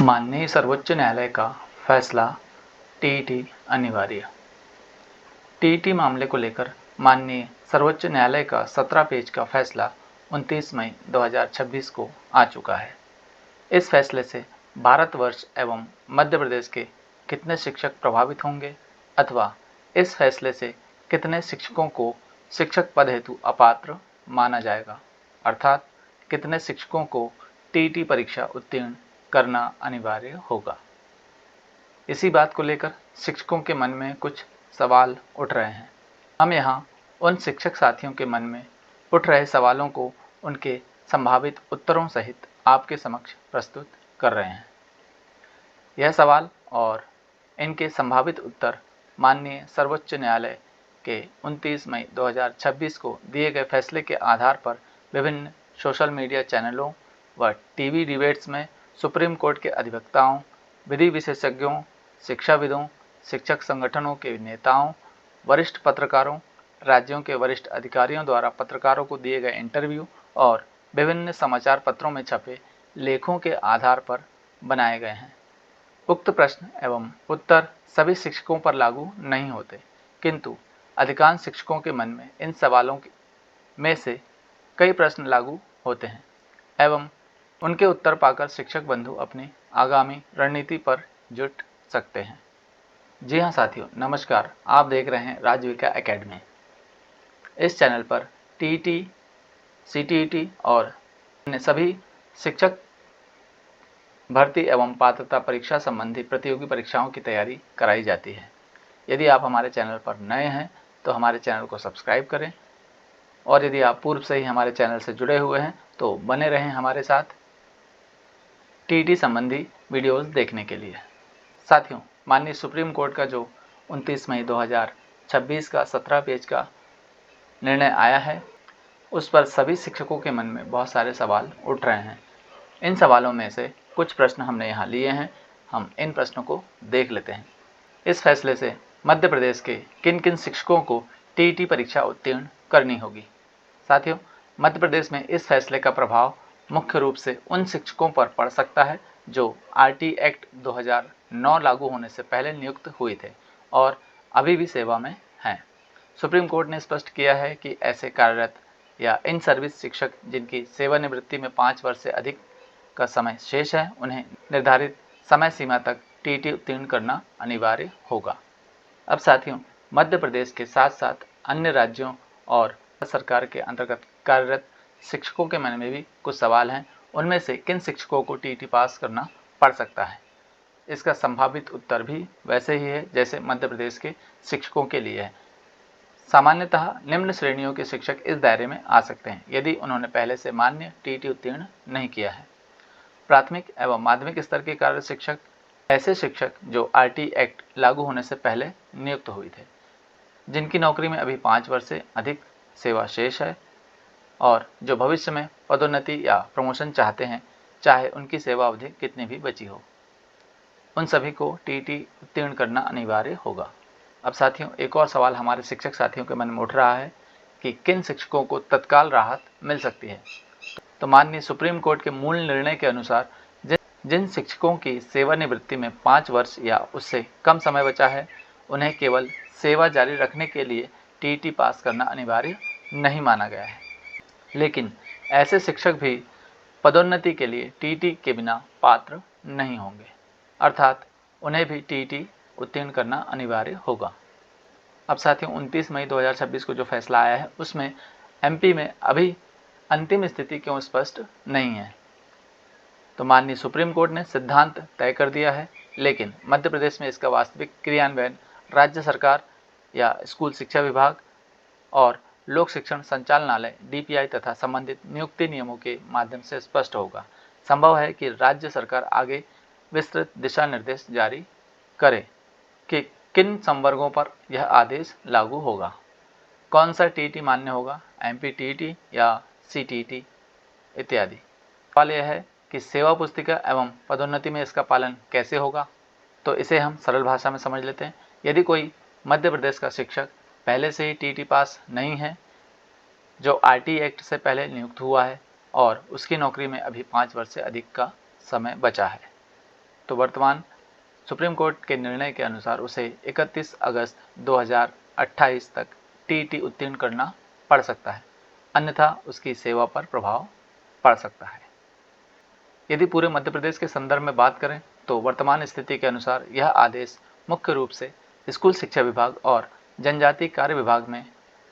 माननीय सर्वोच्च न्यायालय का फैसला टीईटी अनिवार्य। टीईटी मामले को लेकर माननीय सर्वोच्च न्यायालय का 17 पेज का फैसला 29 मई 2026 को आ चुका है। इस फैसले से भारतवर्ष एवं मध्य प्रदेश के कितने शिक्षक प्रभावित होंगे अथवा इस फैसले से कितने शिक्षकों को शिक्षक पद हेतु अपात्र माना जाएगा, अर्थात कितने शिक्षकों को टीईटी परीक्षा उत्तीर्ण करना अनिवार्य होगा। इसी बात को लेकर शिक्षकों के मन में कुछ सवाल उठ रहे हैं। हम यहाँ उन शिक्षक साथियों के मन में उठ रहे सवालों को उनके संभावित उत्तरों सहित आपके समक्ष प्रस्तुत कर रहे हैं। यह सवाल और इनके संभावित उत्तर माननीय सर्वोच्च न्यायालय के 29 मई 2026 को दिए गए फैसले के आधार पर विभिन्न सोशल मीडिया चैनलों व टीवी डिबेट्स में सुप्रीम कोर्ट के अधिवक्ताओं, विधि विशेषज्ञों, शिक्षाविदों, शिक्षक संगठनों के नेताओं, वरिष्ठ पत्रकारों, राज्यों के वरिष्ठ अधिकारियों द्वारा पत्रकारों को दिए गए इंटरव्यू और विभिन्न समाचार पत्रों में छपे लेखों के आधार पर बनाए गए हैं। उक्त प्रश्न एवं उत्तर सभी शिक्षकों पर लागू नहीं होते, किंतु अधिकांश शिक्षकों के मन में इन सवालों में से कई प्रश्न लागू होते हैं एवं उनके उत्तर पाकर शिक्षक बंधु अपनी आगामी रणनीति पर जुट सकते हैं। जी हाँ साथियों, नमस्कार। आप देख रहे हैं राजविका एकेडमी। इस चैनल पर टीईटी, सीटीईटी और अन्य सभी शिक्षक भर्ती एवं पात्रता परीक्षा संबंधी प्रतियोगी परीक्षाओं की तैयारी कराई जाती है। यदि आप हमारे चैनल पर नए हैं तो हमारे चैनल को सब्सक्राइब करें, और यदि आप पूर्व से ही हमारे चैनल से जुड़े हुए हैं तो बने रहें हमारे साथ टीईटी संबंधी वीडियोस देखने के लिए। साथियों, माननीय सुप्रीम कोर्ट का जो 29 मई 2026 का 17 पेज का निर्णय आया है, उस पर सभी शिक्षकों के मन में बहुत सारे सवाल उठ रहे हैं। इन सवालों में से कुछ प्रश्न हमने यहाँ लिए हैं। हम इन प्रश्नों को देख लेते हैं। इस फैसले से मध्य प्रदेश के किन किन शिक्षकों को टीईटी परीक्षा उत्तीर्ण करनी होगी। साथियों, मध्य प्रदेश में इस फैसले का प्रभाव मुख्य रूप से उन शिक्षकों पर पड़ सकता है जो आरटी एक्ट 2009 लागू होने से पहले नियुक्त हुए थे और अभी भी सेवा में हैं। सुप्रीम कोर्ट ने स्पष्ट किया है कि ऐसे कार्यरत या इन सर्विस शिक्षक जिनकी सेवानिवृत्ति में 5 वर्ष से अधिक का समय शेष है, उन्हें निर्धारित समय सीमा तक टीईटी उत्तीर्ण करना अनिवार्य होगा। अब साथियों, मध्य प्रदेश के साथ साथ अन्य राज्यों और सरकार के अंतर्गत कार्यरत शिक्षकों के मन में भी कुछ सवाल हैं। उनमें से किन शिक्षकों को टीईटी पास करना पड़ सकता है, इसका संभावित उत्तर भी वैसे ही है जैसे मध्य प्रदेश के शिक्षकों के लिए है। सामान्यतः निम्न श्रेणियों के शिक्षक इस दायरे में आ सकते हैं यदि उन्होंने पहले से मान्य टीईटी उत्तीर्ण नहीं किया है। प्राथमिक एवं माध्यमिक स्तर के कार्यरत शिक्षक, ऐसे शिक्षक जो आरटी एक्ट लागू होने से पहले नियुक्त हुए थे, जिनकी नौकरी में अभी 5 वर्ष से अधिक सेवा शेष है और जो भविष्य में पदोन्नति या प्रमोशन चाहते हैं, चाहे उनकी सेवा अवधि कितनी भी बची हो, उन सभी को टीईटी उत्तीर्ण करना अनिवार्य होगा। अब साथियों, एक और सवाल हमारे शिक्षक साथियों के मन में उठ रहा है कि किन शिक्षकों को तत्काल राहत मिल सकती है। तो माननीय सुप्रीम कोर्ट के मूल निर्णय के अनुसार जिन शिक्षकों की सेवानिवृत्ति में 5 वर्ष या उससे कम समय बचा है, उन्हें केवल सेवा जारी रखने के लिए टीईटी पास करना अनिवार्य नहीं माना गया है, लेकिन ऐसे शिक्षक भी पदोन्नति के लिए टीईटी के बिना पात्र नहीं होंगे, अर्थात उन्हें भी टीईटी उत्तीर्ण करना अनिवार्य होगा। अब साथियों, 29 मई 2026 को जो फैसला आया है, उसमें एमपी में अभी अंतिम स्थिति क्यों स्पष्ट नहीं है। तो माननीय सुप्रीम कोर्ट ने सिद्धांत तय कर दिया है, लेकिन मध्य प्रदेश में इसका वास्तविक क्रियान्वयन राज्य सरकार या स्कूल शिक्षा विभाग और लोक शिक्षण संचालनालय डीपीआई तथा संबंधित नियुक्ति नियमों के माध्यम से स्पष्ट होगा। संभव है कि राज्य सरकार आगे विस्तृत दिशा निर्देश जारी करे कि किन संवर्गों पर यह आदेश लागू होगा, कौन सा टीईटी मान्य होगा, एमपी टीईटी या सीटीईटी इत्यादि। सवाल यह है कि सेवा पुस्तिका एवं पदोन्नति में इसका पालन कैसे होगा। तो इसे हम सरल भाषा में समझ लेते हैं। यदि कोई मध्य प्रदेश का शिक्षक पहले से ही टीईटी पास नहीं है, जो आरटी एक्ट से पहले नियुक्त हुआ है और उसकी नौकरी में अभी 5 वर्ष से अधिक का समय बचा है, तो वर्तमान सुप्रीम कोर्ट के निर्णय के अनुसार उसे 31 अगस्त 2028 तक टीईटी उत्तीर्ण करना पड़ सकता है, अन्यथा उसकी सेवा पर प्रभाव पड़ सकता है। यदि पूरे मध्य प्रदेश के संदर्भ में बात करें तो वर्तमान स्थिति के अनुसार यह आदेश मुख्य रूप से स्कूल शिक्षा विभाग और जनजातीय कार्य विभाग में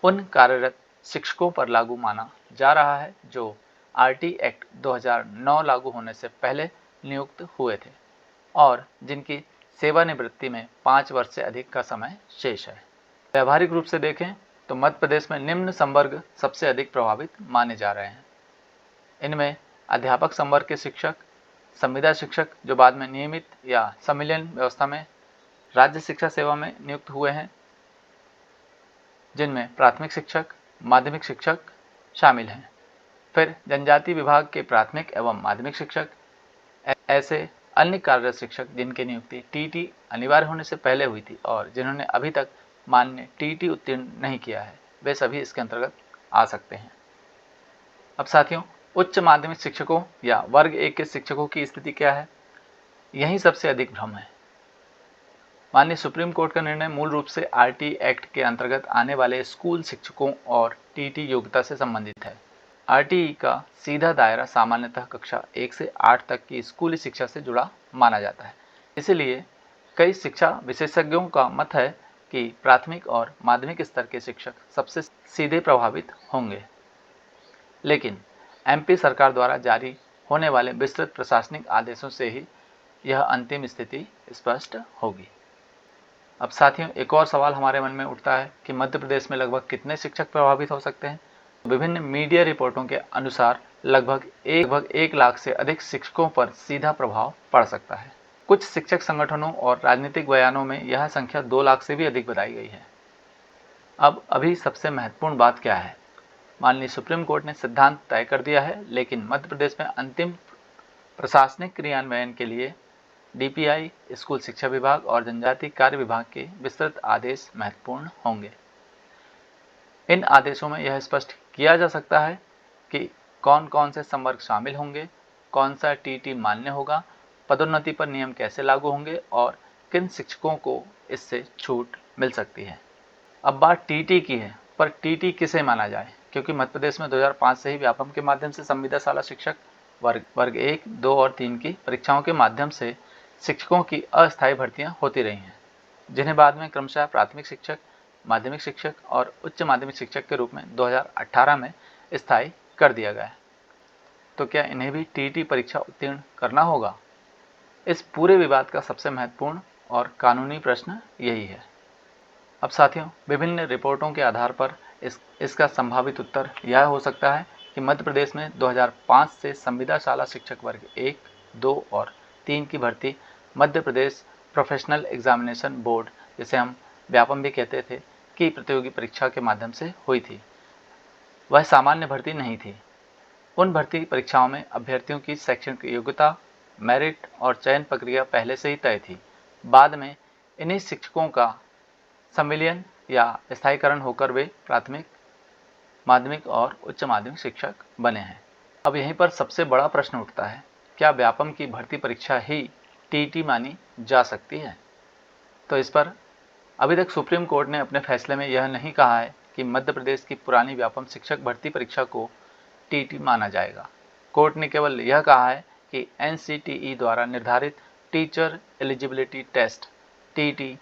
उन कार्यरत शिक्षकों पर लागू माना जा रहा है जो आरटी एक्ट 2009 लागू होने से पहले नियुक्त हुए थे और जिनकी सेवानिवृत्ति में 5 वर्ष से अधिक का समय शेष है। व्यावहारिक रूप से देखें तो मध्य प्रदेश में निम्न संवर्ग सबसे अधिक प्रभावित माने जा रहे हैं। इनमें अध्यापक संवर्ग के शिक्षक, संविदा शिक्षक जो बाद में नियमित या संविलियन व्यवस्था में राज्य शिक्षा सेवा में नियुक्त हुए हैं, जिनमें प्राथमिक शिक्षक, माध्यमिक शिक्षक शामिल हैं। फिर जनजातीय विभाग के प्राथमिक एवं माध्यमिक शिक्षक, ऐसे अन्य कार्यरत शिक्षक जिनकी नियुक्ति टीईटी अनिवार्य होने से पहले हुई थी और जिन्होंने अभी तक मान्य टीईटी उत्तीर्ण नहीं किया है, वे सभी इसके अंतर्गत आ सकते हैं। अब साथियों, उच्च माध्यमिक शिक्षकों या वर्ग 1 के शिक्षकों की स्थिति क्या है, यही सबसे अधिक भ्रम है। माननीय सुप्रीम कोर्ट का निर्णय मूल रूप से आरटी एक्ट के अंतर्गत आने वाले स्कूल शिक्षकों और टीईटी योग्यता से संबंधित है। आरटीई का सीधा दायरा सामान्यतः कक्षा 1 से 8 तक की स्कूली शिक्षा से जुड़ा माना जाता है। इसलिए कई शिक्षा विशेषज्ञों का मत है कि प्राथमिक और माध्यमिक स्तर के शिक्षक सबसे सीधे प्रभावित होंगे, लेकिन एमपी सरकार द्वारा जारी होने वाले विस्तृत प्रशासनिक आदेशों से ही यह अंतिम स्थिति स्पष्ट होगी। अब साथियों, एक और सवाल हमारे मन में उठता है कि मध्य प्रदेश में लगभग कितने शिक्षक प्रभावित हो सकते हैं। विभिन्न मीडिया रिपोर्टों के अनुसार लगभग 1 लाख से अधिक शिक्षकों पर सीधा प्रभाव पड़ सकता है। कुछ शिक्षक संगठनों और राजनीतिक बयानों में यह संख्या 2 लाख से भी अधिक बताई गई है। अब अभी सबसे महत्वपूर्ण बात क्या है, माननीय सुप्रीम कोर्ट ने सिद्धांत तय कर दिया है, लेकिन मध्य प्रदेश में अंतिम प्रशासनिक क्रियान्वयन के लिए डीपीआई, स्कूल शिक्षा विभाग और जनजातीय कार्य विभाग के विस्तृत आदेश महत्वपूर्ण होंगे। इन आदेशों में यह स्पष्ट किया जा सकता है कि कौन कौन से संवर्ग शामिल होंगे, कौन सा टीटी मान्य होगा, पदोन्नति पर नियम कैसे लागू होंगे और किन शिक्षकों को इससे छूट मिल सकती है। अब बात टीटी की है, पर टीटी किसे माना जाए, क्योंकि मध्य प्रदेश में 2005 से ही व्यापम के माध्यम से संविदा शाला शिक्षक वर्ग 1, 2 और 3 की परीक्षाओं के माध्यम से शिक्षकों की अस्थायी भर्तियां होती रही हैं, जिन्हें बाद में क्रमशः प्राथमिक शिक्षक, माध्यमिक शिक्षक और उच्च माध्यमिक शिक्षक के रूप में 2018 में स्थायी कर दिया गया है। तो क्या इन्हें भी टीईटी परीक्षा उत्तीर्ण करना होगा? इस पूरे विवाद का सबसे महत्वपूर्ण और कानूनी प्रश्न यही है। अब साथियों, विभिन्न रिपोर्टों के आधार पर इसका संभावित उत्तर यह हो सकता है कि मध्य प्रदेश में 2005 से संविदा शाला शिक्षक वर्ग 1, 2 और 3 की भर्ती Madhya Pradesh professional examination board, जिसे हम व्यापम भी कहते थे, की प्रतियोगी परीक्षा के माध्यम से हुई थी। वह सामान्य भर्ती नहीं थी। उन भर्ती परीक्षाओं में अभ्यर्थियों की शैक्षणिक योग्यता, मेरिट और चयन प्रक्रिया पहले से ही तय थी। बाद में इन्हीं शिक्षकों का संविलियन या स्थायीकरण होकर वे प्राथमिक, माध्यमिक और उच्च माध्यमिक शिक्षक बने हैं। अब यहीं पर सबसे बड़ा प्रश्न उठता है, क्या व्यापम की भर्ती परीक्षा ही टीईटी मानी जा सकती है? तो इस पर अभी तक सुप्रीम कोर्ट ने अपने फैसले में यह नहीं कहा है कि मध्य प्रदेश की पुरानी व्यापम शिक्षक भर्ती परीक्षा को टीईटी माना जाएगा। कोर्ट ने केवल यह कहा है कि एनसीटीई द्वारा निर्धारित टीचर एलिजिबिलिटी टेस्ट टीईटी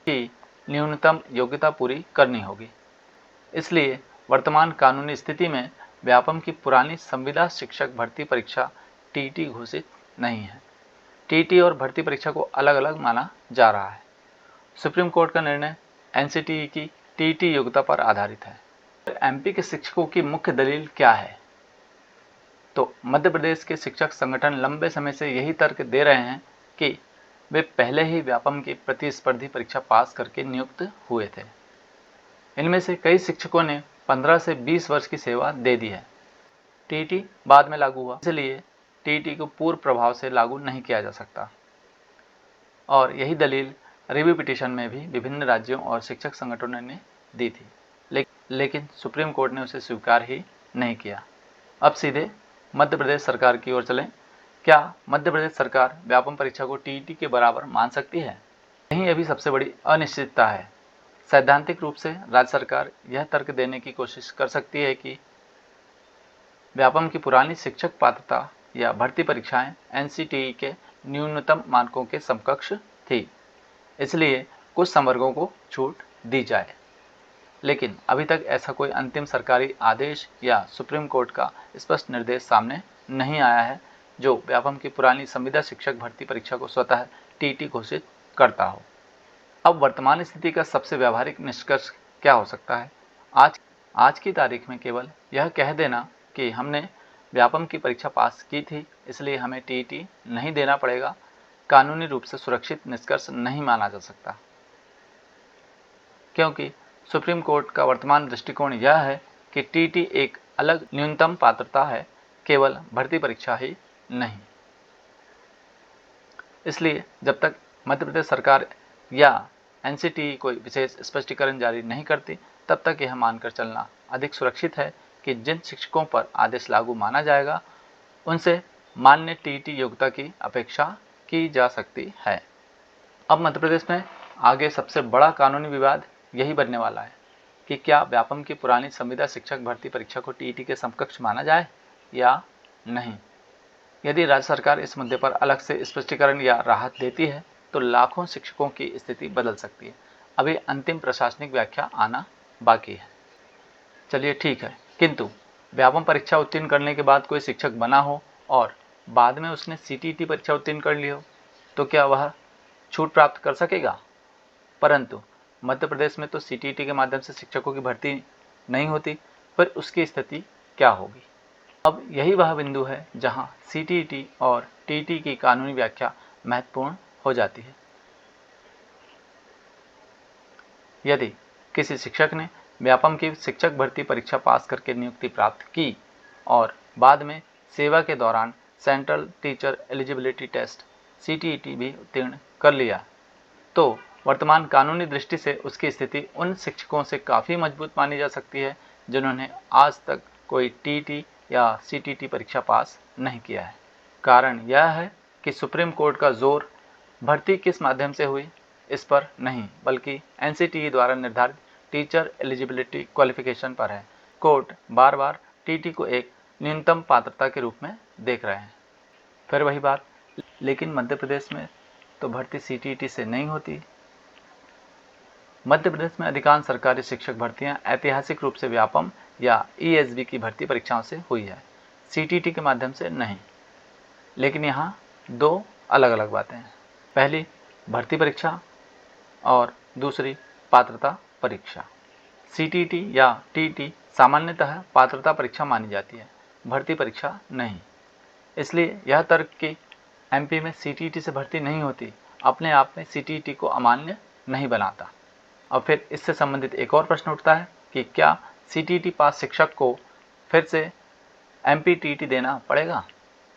की न्यूनतम योग्यता पूरी करनी होगी। इसलिए वर्तमान कानूनी स्थिति में व्यापम की पुरानी संविदा शिक्षक भर्ती परीक्षा टीईटी घोषित नहीं है। टीईटी और भर्ती परीक्षा को अलग अलग माना जा रहा है। सुप्रीम कोर्ट का निर्णय एनसीटीई की टीईटी योग्यता पर आधारित है। एमपी के शिक्षकों की मुख्य दलील क्या है? तो मध्य प्रदेश के शिक्षक संगठन लंबे समय से यही तर्क दे रहे हैं कि वे पहले ही व्यापम की प्रतिस्पर्धी परीक्षा पास करके नियुक्त हुए थे। इनमें से कई शिक्षकों ने 15 से 20 वर्ष की सेवा दे दी है। टीईटी बाद में लागू हुआ, इसलिए टीईटी को पूर्व प्रभाव से लागू नहीं किया जा सकता। और यही दलील रिव्यू पिटीशन में भी विभिन्न राज्यों और शिक्षक संगठनों ने दी थी, लेकिन सुप्रीम कोर्ट ने उसे स्वीकार ही नहीं किया। अब सीधे मध्य प्रदेश सरकार की ओर चलें। क्या मध्य प्रदेश सरकार व्यापम परीक्षा को टीईटी के बराबर मान सकती है? यही अभी सबसे बड़ी अनिश्चितता है। सैद्धांतिक रूप से राज्य सरकार यह तर्क देने की कोशिश कर सकती है कि व्यापम की पुरानी शिक्षक पात्रता या भर्ती परीक्षाएं एनसीटीई के न्यूनतम मानकों के समकक्ष थी, इसलिए कुछ संवर्गों को छूट दी जाए। लेकिन अभी तक ऐसा कोई अंतिम सरकारी आदेश या सुप्रीम कोर्ट का स्पष्ट निर्देश सामने नहीं आया है जो व्यापम की पुरानी संविदा शिक्षक भर्ती परीक्षा को स्वतः टीटी घोषित करता हो। अब वर्तमान स्थिति का सबसे व्यावहारिक निष्कर्ष क्या हो सकता है? आज की तारीख में केवल यह कह देना कि हमने व्यापम की परीक्षा पास की थी इसलिए हमें टीईटी नहीं देना पड़ेगा, कानूनी रूप से सुरक्षित निष्कर्ष नहीं माना जा सकता, क्योंकि सुप्रीम कोर्ट का वर्तमान दृष्टिकोण यह है कि टीटी एक अलग न्यूनतम पात्रता है, केवल भर्ती परीक्षा ही नहीं। इसलिए जब तक मध्य प्रदेश सरकार या एनसीटीई कोई विशेष स्पष्टीकरण जारी नहीं करती तब तक यह मानकर चलना अधिक सुरक्षित है कि जिन शिक्षकों पर आदेश लागू माना जाएगा उनसे मान्य टीईटी योग्यता की अपेक्षा की जा सकती है। अब मध्य प्रदेश में आगे सबसे बड़ा कानूनी विवाद यही बनने वाला है कि क्या व्यापम की पुरानी संविदा शिक्षक भर्ती परीक्षा को टीईटी के समकक्ष माना जाए या नहीं। यदि राज्य सरकार इस मुद्दे पर अलग से स्पष्टीकरण या राहत देती है तो लाखों शिक्षकों की स्थिति बदल सकती है। अभी अंतिम प्रशासनिक व्याख्या आना बाकी है। चलिए ठीक है, किंतु व्यापम परीक्षा उत्तीर्ण करने के बाद कोई शिक्षक बना हो और बाद में उसने सीटीईटी परीक्षा उत्तीर्ण कर ली हो तो क्या वह छूट प्राप्त कर सकेगा? परंतु मध्य प्रदेश में तो सीटीईटी के माध्यम से शिक्षकों की भर्ती नहीं होती, फिर उसकी स्थिति क्या होगी? अब यही वह बिंदु है जहां सीटीईटी और टीईटी की कानूनी व्याख्या महत्वपूर्ण हो जाती है। यदि किसी शिक्षक ने व्यापम की शिक्षक भर्ती परीक्षा पास करके नियुक्ति प्राप्त की और बाद में सेवा के दौरान central teacher eligibility test CTET भी उत्तीर्ण कर लिया तो वर्तमान कानूनी दृष्टि से उसकी स्थिति उन शिक्षकों से काफ़ी मजबूत मानी जा सकती है जिन्होंने आज तक कोई टीईटी या सीटीईटी परीक्षा पास नहीं किया है। कारण यह है कि सुप्रीम कोर्ट का जोर भर्ती किस माध्यम से हुई इस पर नहीं बल्कि एनसीटीई द्वारा निर्धारित टीचर एलिजिबिलिटी क्वालिफिकेशन पर है। कोर्ट बार बार टीटी को एक न्यूनतम पात्रता के रूप में देख रहे हैं। फिर वही बात, लेकिन मध्य प्रदेश में तो भर्ती सीटीईटी से नहीं होती। मध्य प्रदेश में अधिकांश सरकारी शिक्षक भर्तियां ऐतिहासिक रूप से व्यापम या ईएसबी की भर्ती परीक्षाओं से हुई है, सीटीईटी के माध्यम से नहीं। लेकिन यहाँ दो अलग अलग बातें हैं, पहली भर्ती परीक्षा और दूसरी पात्रता परीक्षा। सीटीईटी या टीटी सामान्यतः पात्रता परीक्षा मानी जाती है, भर्ती परीक्षा नहीं। इसलिए यह तर्क कि एमपी में सीटीईटी से भर्ती नहीं होती अपने आप में सीटीईटी को अमान्य नहीं बनाता। अब फिर इससे संबंधित एक और प्रश्न उठता है कि क्या सीटीईटी पास शिक्षक को फिर से एमपी टीटी देना पड़ेगा?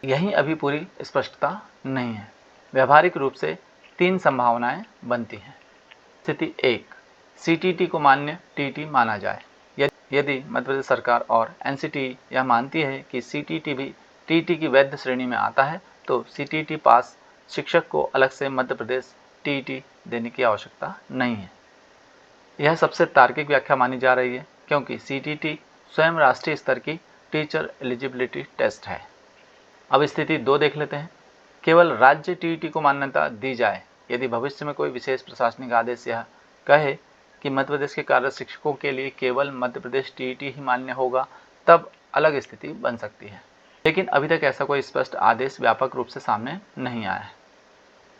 यही अभी पूरी स्पष्टता नहीं है। व्यावहारिक रूप से तीन संभावनाएं बनती हैं। स्थिति एक, सीटीईटी को मान्य टीटी माना जाए। यदि मध्य प्रदेश सरकार और एनसीटीई यह मानती है कि सीटीईटी भी टीटी की वैध श्रेणी में आता है तो सीटीईटी पास शिक्षक को अलग से मध्य प्रदेश टीटी देने की आवश्यकता नहीं है। यह सबसे तार्किक व्याख्या मानी जा रही है क्योंकि सीटीईटी स्वयं राष्ट्रीय स्तर की टीचर एलिजिबिलिटी टेस्ट है। अब स्थिति दो देख लेते हैं। केवल राज्य टीईटी को मान्यता दी जाए यदि भविष्य में कोई विशेष प्रशासनिक आदेश यह कहे कि मध्य प्रदेश के कार्यरत शिक्षकों के लिए केवल मध्य प्रदेश टीईटी ही मान्य होगा तब अलग स्थिति बन सकती है। लेकिन अभी तक ऐसा कोई स्पष्ट आदेश व्यापक रूप से सामने नहीं आया है।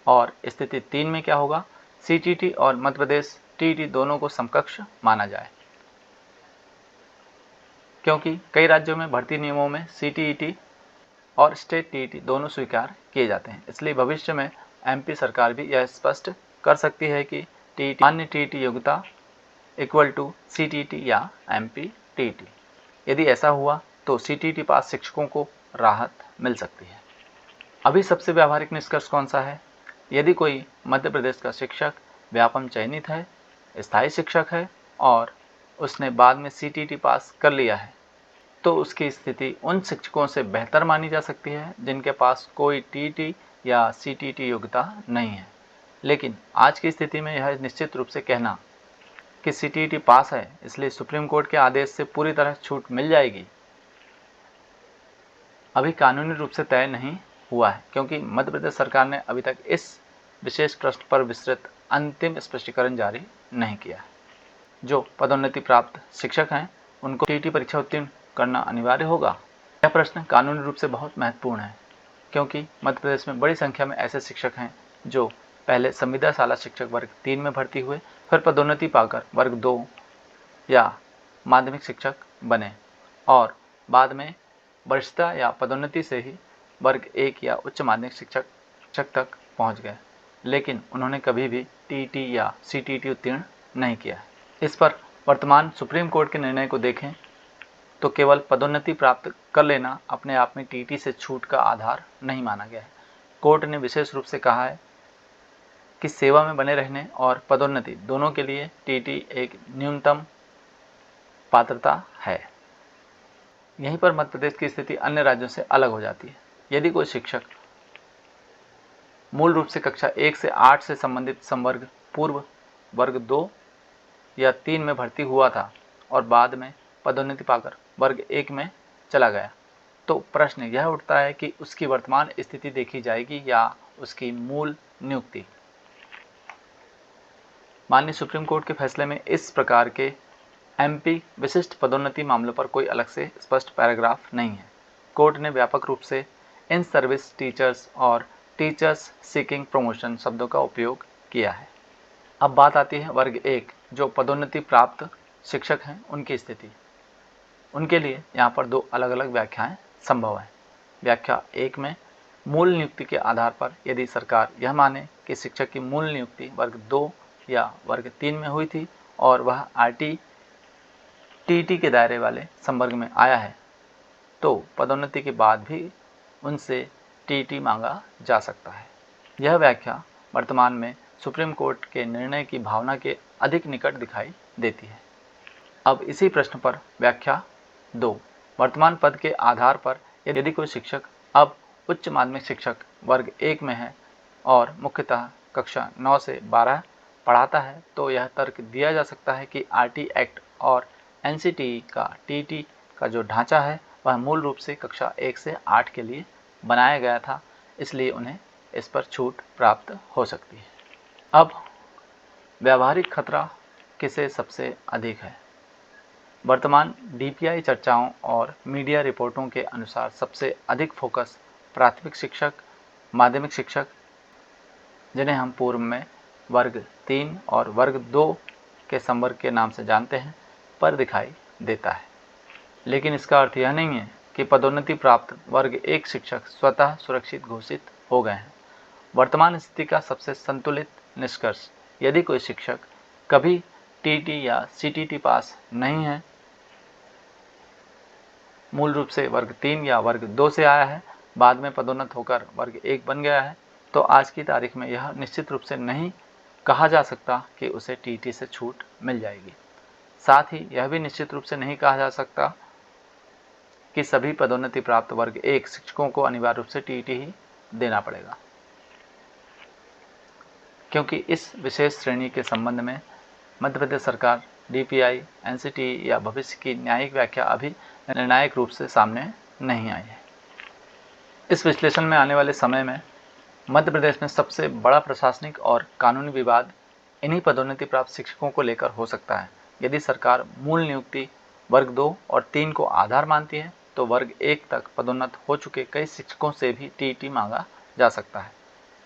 और स्थिति तीन में क्या होगा? सीटीईटी और मध्य प्रदेश टीईटी दोनों को समकक्ष माना जाए, क्योंकि कई राज्यों में भर्ती नियमों में सीटीईटी और स्टेट टीईटी दोनों स्वीकार किए जाते हैं। इसलिए भविष्य में एमपी सरकार भी यह स्पष्ट कर सकती है कि टीईटी मान्य टीईटी योग्यता इक्वल टू सीटीईटी या एमपी टीईटी। यदि ऐसा हुआ तो सीटीईटी पास शिक्षकों को राहत मिल सकती है। अभी सबसे व्यावहारिक निष्कर्ष कौन सा है? यदि कोई मध्य प्रदेश का शिक्षक व्यापम चयनित है, स्थायी शिक्षक है और उसने बाद में सीटीईटी पास कर लिया है तो उसकी स्थिति उन शिक्षकों से बेहतर मानी जा सकती है जिनके पास कोई टीईटी या सीटीईटी योग्यता नहीं है। लेकिन आज की स्थिति में यह निश्चित रूप से कहना कि सीटीईटी पास है इसलिए सुप्रीम कोर्ट के आदेश से पूरी तरह छूट मिल जाएगी, अभी कानूनी रूप से तय नहीं हुआ है, क्योंकि मध्य प्रदेश सरकार ने अभी तक इस विशेष प्रश्न पर विस्तृत अंतिम स्पष्टीकरण जारी नहीं किया है। जो पदोन्नति प्राप्त शिक्षक हैं उनको टीईटी परीक्षा उत्तीर्ण करना अनिवार्य होगा। यह प्रश्न कानूनी रूप से बहुत महत्वपूर्ण है, क्योंकि मध्य प्रदेश में बड़ी संख्या में ऐसे शिक्षक हैं जो पहले संविदा शाला शिक्षक वर्ग 3 में भर्ती हुए, फिर पदोन्नति पाकर वर्ग 2 या माध्यमिक शिक्षक बने और बाद में वरिष्ठता या पदोन्नति से ही वर्ग 1 या उच्च माध्यमिक शिक्षक तक पहुंच गए, लेकिन उन्होंने कभी भी टीईटी या सीटीईटी उत्तीर्ण नहीं किया है। इस पर वर्तमान सुप्रीम कोर्ट के निर्णय को देखें तो केवल पदोन्नति प्राप्त कर लेना अपने आप में टीईटी से छूट का आधार नहीं माना गया है। कोर्ट ने विशेष रूप से कहा है कि सेवा में बने रहने और पदोन्नति दोनों के लिए टीईटी एक न्यूनतम पात्रता है। यहीं पर मध्य प्रदेश की स्थिति अन्य राज्यों से अलग हो जाती है। यदि कोई शिक्षक मूल रूप से कक्षा 1 से 8 से संबंधित संवर्ग पूर्व वर्ग 2 या 3 में भर्ती हुआ था और बाद में पदोन्नति पाकर वर्ग 1 में चला गया, तो प्रश्न यह उठता है कि उसकी वर्तमान स्थिति देखी जाएगी या उसकी मूल नियुक्ति। माननीय सुप्रीम कोर्ट के फैसले में इस प्रकार के एमपी विशिष्ट पदोन्नति मामलों पर कोई अलग से स्पष्ट पैराग्राफ नहीं है। कोर्ट ने व्यापक रूप से इन सर्विस टीचर्स और टीचर्स सीकिंग प्रमोशन शब्दों का उपयोग किया है। अब बात आती है वर्ग 1 जो पदोन्नति प्राप्त शिक्षक हैं उनकी स्थिति। उनके लिए यहाँ पर दो अलग अलग व्याख्याएं संभव हैं। व्याख्या 1 में मूल नियुक्ति के आधार पर यदि सरकार यह माने कि शिक्षक की मूल नियुक्ति वर्ग 2 या वर्ग 3 में हुई थी और वह टीईटी के दायरे वाले संवर्ग में आया है, तो पदोन्नति के बाद भी उनसे टीईटी मांगा जा सकता है। यह व्याख्या वर्तमान में सुप्रीम कोर्ट के निर्णय की भावना के अधिक निकट दिखाई देती है। अब इसी प्रश्न पर व्याख्या 2 वर्तमान पद के आधार पर यदि कोई शिक्षक अब उच्च माध्यमिक शिक्षक वर्ग 1 में है और मुख्यतः कक्षा 9 से 12 पढ़ाता है, तो यह तर्क दिया जा सकता है कि आरटी एक्ट और एनसीटीई का टीईटी का जो ढांचा है वह मूल रूप से कक्षा 1 से 8 के लिए बनाया गया था, इसलिए उन्हें इस पर छूट प्राप्त हो सकती है। अब व्यावहारिक खतरा किसे सबसे अधिक है? वर्तमान डीपीआई चर्चाओं और मीडिया रिपोर्टों के अनुसार सबसे अधिक फोकस प्राथमिक शिक्षक, माध्यमिक शिक्षक, जिन्हें हम पूर्व में वर्ग 3 और वर्ग 2 के संवर्ग के नाम से जानते हैं, पर दिखाई देता है। लेकिन इसका अर्थ यह नहीं है कि पदोन्नति प्राप्त वर्ग 1 शिक्षक स्वतः सुरक्षित घोषित हो गए हैं। वर्तमान स्थिति का सबसे संतुलित निष्कर्ष, यदि कोई शिक्षक कभी टीईटी या सीटीईटी पास नहीं है, मूल रूप से वर्ग 3 या वर्ग 2 से आया है, बाद में पदोन्नत होकर वर्ग 1 बन गया है, तो आज की तारीख में यह निश्चित रूप से नहीं कहा जा सकता कि उसे टीईटी से छूट मिल जाएगी। साथ ही यह भी निश्चित रूप से नहीं कहा जा सकता कि सभी पदोन्नति प्राप्त वर्ग 1 शिक्षकों को अनिवार्य रूप से टीईटी ही देना पड़ेगा, क्योंकि इस विशेष श्रेणी के संबंध में मध्य प्रदेश सरकार, डीपीआई, एनसीटीई या भविष्य की न्यायिक व्याख्या अभी निर्णायक रूप से सामने नहीं आई है। इस विश्लेषण में आने वाले समय में मध्य प्रदेश में सबसे बड़ा प्रशासनिक और कानूनी विवाद इन्हीं पदोन्नति प्राप्त शिक्षकों को लेकर हो सकता है। यदि सरकार मूल नियुक्ति वर्ग 2 और 3 को आधार मानती है, तो वर्ग 1 तक पदोन्नत हो चुके कई शिक्षकों से भी टीईटी मांगा जा सकता है।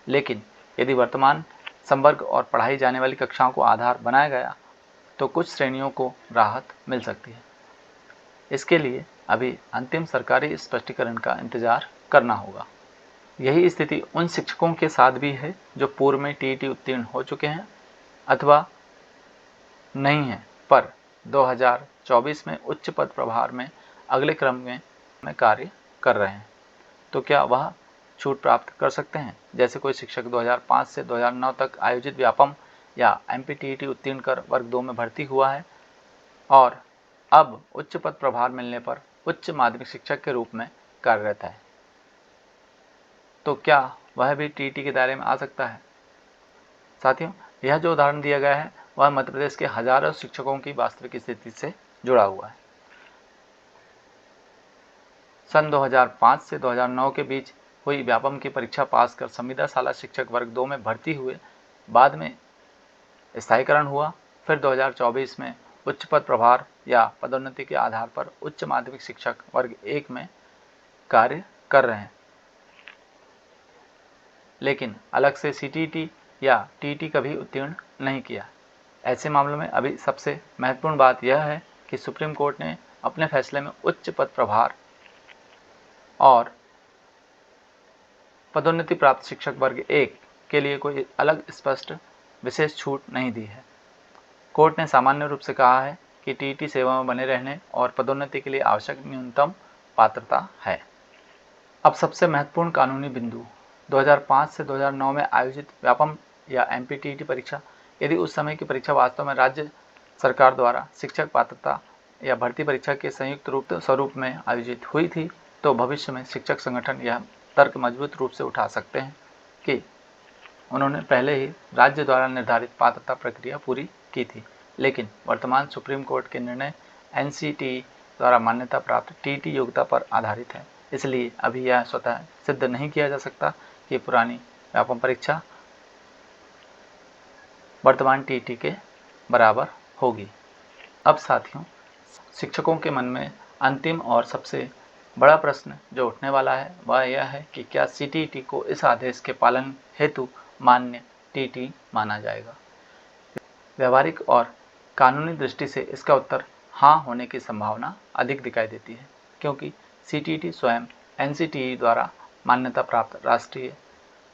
लेकिन यदि वर्तमान संवर्ग और पढ़ाई जाने वाली कक्षाओं को आधार बनाया गया, तो कुछ श्रेणियों को राहत मिल सकती है। इसके लिए अभी अंतिम सरकारी स्पष्टीकरण का इंतजार करना होगा। यही स्थिति उन शिक्षकों के साथ भी है जो पूर्व में टीईटी उत्तीर्ण हो चुके हैं अथवा नहीं है, पर 2024 में उच्च पद प्रभार में अगले क्रम में कार्य कर रहे हैं। तो क्या वह छूट प्राप्त कर सकते हैं? जैसे कोई शिक्षक 2005 से 2009 तक आयोजित व्यापम या एमपीटीईटी उत्तीर्ण कर वर्ग 2 में भर्ती हुआ है और अब उच्च पद प्रभार मिलने पर उच्च माध्यमिक शिक्षक के रूप में कार्यरत है। तो क्या वह भी टीईटी के दायरे में आ सकता है? साथियों, यह जो उदाहरण दिया गया है वह मध्य प्रदेश के हजारों शिक्षकों की वास्तविक स्थिति से जुड़ा हुआ है। सन 2005 से 2009 के बीच हुई व्यापम की परीक्षा पास कर संविदा शाला शिक्षक वर्ग 2 में भर्ती हुए, बाद में स्थायीकरण हुआ। फिर 2024 में उच्च पद प्रभार या पदोन्नति के आधार पर उच्च माध्यमिक शिक्षक वर्ग 1 में कार्य कर रहे हैं, लेकिन अलग से सीटीटी या टीटी कभी उत्तीर्ण नहीं किया। ऐसे मामलों में अभी सबसे महत्वपूर्ण बात यह है कि सुप्रीम कोर्ट ने अपने फैसले में उच्च पद प्रभार और पदोन्नति प्राप्त शिक्षक वर्ग 1 के लिए कोई अलग स्पष्ट विशेष छूट नहीं दी है। कोर्ट ने सामान्य रूप से कहा है कि टीटी सेवा में बने रहने और पदोन्नति के लिए आवश्यक न्यूनतम पात्रता है। अब सबसे महत्वपूर्ण कानूनी बिंदु, 2005 से 2009 में आयोजित व्यापम या एमपीटीईटी परीक्षा, यदि उस समय की परीक्षा वास्तव में राज्य सरकार द्वारा शिक्षक पात्रता या भर्ती परीक्षा के संयुक्त स्वरूप में आयोजित हुई थी, तो भविष्य में शिक्षक संगठन यह तर्क मजबूत रूप से उठा सकते हैं कि उन्होंने पहले ही राज्य द्वारा निर्धारित पात्रता प्रक्रिया पूरी की थी। लेकिन वर्तमान सुप्रीम कोर्ट के निर्णय एनसीटीई द्वारा मान्यता प्राप्त टीटी योग्यता पर आधारित है, इसलिए अभी यह स्वतः सिद्ध नहीं किया जा सकता कि पुरानी व्यापम परीक्षा वर्तमान टीटी के बराबर होगी। अब साथियों, शिक्षकों के मन में अंतिम और सबसे बड़ा प्रश्न जो उठने वाला है वह यह है कि क्या सीटीटी को इस आदेश के पालन हेतु मान्य टीटी माना जाएगा। व्यवहारिक और कानूनी दृष्टि से इसका उत्तर हाँ होने की संभावना अधिक दिखाई देती है, क्योंकि सीटीटी स्वयं एनसीटीई द्वारा मान्यता प्राप्त राष्ट्रीय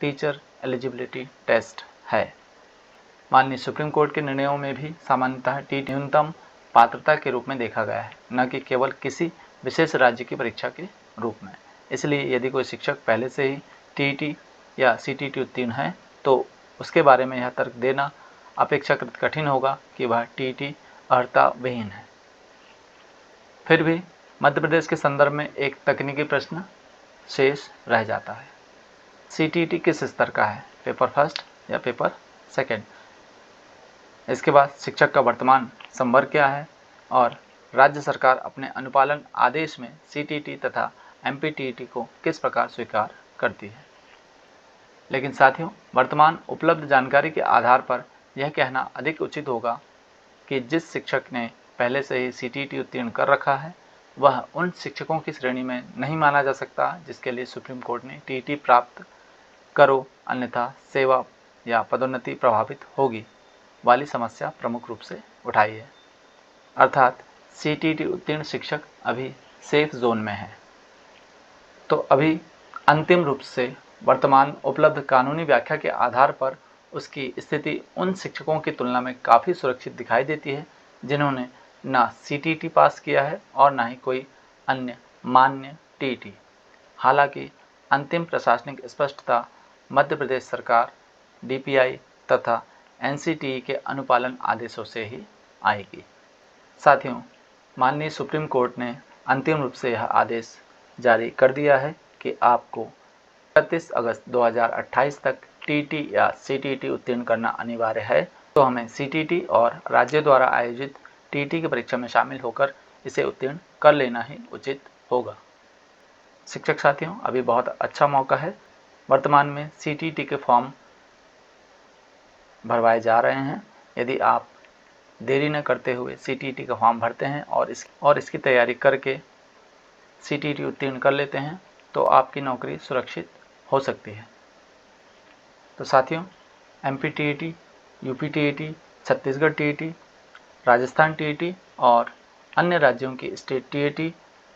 टीचर एलिजिबिलिटी टेस्ट है। माननीय सुप्रीम कोर्ट के निर्णयों में भी सामान्यतः टीटी न्यूनतम पात्रता के रूप में देखा गया है, न कि केवल किसी विशेष राज्य की परीक्षा के रूप में। इसलिए यदि कोई शिक्षक पहले से ही टीटी या सीटीटी उत्तीर्ण है तो उसके बारे में यह तर्क देना अपेक्षाकृत कठिन होगा कि वह टीटी अर्हता विहीन है। फिर भी मध्य प्रदेश के संदर्भ में एक तकनीकी प्रश्न शेष रह जाता है। सीटीटी किस स्तर का है, पेपर फर्स्ट या पेपर सेकंड? इसके बाद शिक्षक का वर्तमान संवर्ग क्या है और राज्य सरकार अपने अनुपालन आदेश में सीटीटी तथा एमपीटीईटी को किस प्रकार स्वीकार करती है। लेकिन साथियों, वर्तमान उपलब्ध जानकारी के आधार पर यह कहना अधिक उचित होगा कि जिस शिक्षक ने पहले से ही सीटीटी उत्तीर्ण कर रखा है वह उन शिक्षकों की श्रेणी में नहीं माना जा सकता जिसके लिए सुप्रीम कोर्ट ने टीटी प्राप्त करो अन्यथा सेवा या पदोन्नति प्रभावित होगी वाली समस्या प्रमुख रूप से उठाई है। अर्थात सीटीटी उत्तीर्ण शिक्षक अभी सेफ जोन में है। तो अभी अंतिम रूप से वर्तमान उपलब्ध कानूनी व्याख्या के आधार पर उसकी स्थिति उन शिक्षकों की तुलना में काफ़ी सुरक्षित दिखाई देती है जिन्होंने ना सीटीटी पास किया है और ना ही कोई अन्य मान्य टीटी। हालांकि अंतिम प्रशासनिक स्पष्टता मध्य प्रदेश सरकार, डीपीआई तथा एनसीटीई के अनुपालन आदेशों से ही आएगी। साथियों, माननीय सुप्रीम कोर्ट ने अंतिम रूप से यह आदेश जारी कर दिया है कि आपको 31 अगस्त 2028 तक टीटी या सीटीटी उत्तीर्ण करना अनिवार्य है। तो हमें सीटीटी और राज्य द्वारा आयोजित टीटी की परीक्षा में शामिल होकर इसे उत्तीर्ण कर लेना ही उचित होगा। शिक्षक साथियों, अभी बहुत अच्छा मौका है। वर्तमान में सीटीटी के फॉर्म भरवाए जा रहे हैं। यदि आप देरी न करते हुए सीटीटी का फॉर्म भरते हैं और इसकी तैयारी करके सीटीटी उत्तीर्ण कर लेते हैं तो आपकी नौकरी सुरक्षित हो सकती है। तो साथियों, MPTET, UPTET, Chhattisgarh TET, Rajasthan TET और अन्य राज्यों की स्टेट टीईटी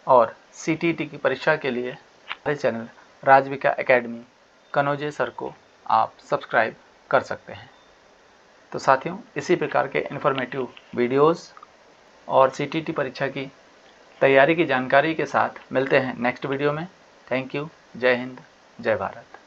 और सीटीटी की परीक्षा के लिए हमारे चैनल राजविका एकेडमी कनौजे सर को आप सब्सक्राइब कर सकते हैं। तो साथियों, इसी प्रकार के इन्फॉर्मेटिव वीडियोस और सीटीटी परीक्षा की तैयारी की जानकारी के साथ मिलते हैं नेक्स्ट वीडियो में। Thank you. जय हिंद, जय भारत।